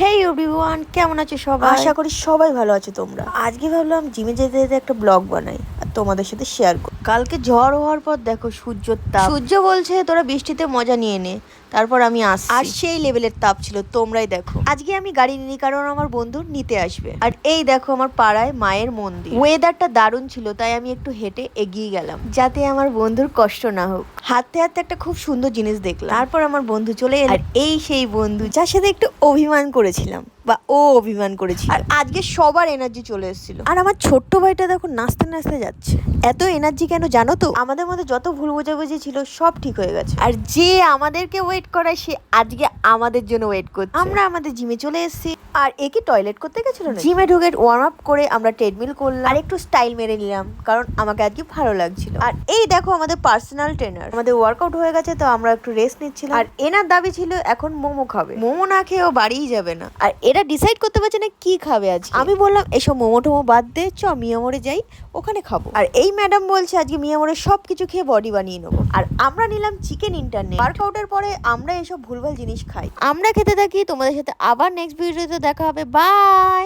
হেই everyone, কেমন আছো সবাই? আশা করি সবাই ভালো আছো তোমরা। আজকে ভাবলাম জিমে যেতে যেতে একটা ব্লগ বানাই আর তোমাদের সাথে শেয়ার করি। কালকে ঝড় হওয়ার পর দেখো সূর্যের তাপ। সূর্য বলছে তোরা বৃষ্টিতে মজা নিয়ে নে, তারপর আমি আসছি। আর সেই লেভেলের তাপ ছিল, তোমরাই দেখো। আজকে আমি গাড়ি নিই কারণ আমার বন্ধু নিতে আসবে। আর এই দেখো আমার পাড়ায় মায়ের মন্দির। ওয়েদারটা দারুণ ছিল, তাই আমি একটু হেঁটে এগিয়ে গেলাম যাতে আমার বন্ধুর কষ্ট না হোক। হাঁটতে হাঁটতে একটা খুব সুন্দর জিনিস দেখলাম। তারপর আমার বন্ধু চলে এলো। আর এই সেই বন্ধু যার সাথে একটু অভিমান করেছিলাম, বা ও অভিমান করেছিল। আর আজকে সবার এনার্জি চলে এসেছিল। আর আমার ছোট্ট ভাইটা দেখো নাচতে নাচতে যাচ্ছে। এত এনার্জি কেন জানো তো? আমাদের মধ্যে যত ভুল বোঝাবুঝি ছিল সব ঠিক হয়ে গেছে। আর যে আমাদেরকে ওয়েট করায় সে আজকে আমাদের জন্য ওয়েট করছে। আমরা আমাদের জিমে চলে এসেছি। আর একে টয়লেট করতে গেছিল না, জিমে ঢুকে ওয়ার্ম আপ করে আমরা ট্রেডমিল করলাম আর একটু স্টাইল মেরে নিলাম, কারণ আমাকে আজকে ভালো লাগছিল। আর এই দেখো আমাদের পার্সোনাল ট্রেনার। আমাদের ওয়ার্কআউট হয়ে গেছে তো আমরা একটু রেস্ট নিচ্ছিলাম। আর এনার দাবি ছিল এখন মোমো খাবে, মোমো না খেয়ে ও বাড়িই যাবে না। আর এরা ডিসাইড করতে পারছে না কি খাবে আজকে। আমি বললাম এসব মোমো টোমো বাদ দে, চ মিয়ামোড়ে যাই, ওখানে খাবো। আর এই ম্যাডাম বলছে আজকে মিয়ামোড়ে সবকিছু খেয়ে বডি বানিয়ে নেবো। আর আমরা নিলাম চিকেন ইন্টারনেট। ওয়ার্কআউটের পরে আমরা এসব ভুলভাল জিনিস খাই। আমরা খেতে থাকি, তোমাদের সাথে আবার নেক্সট ভিডিওতে দেখা হবে। বাই।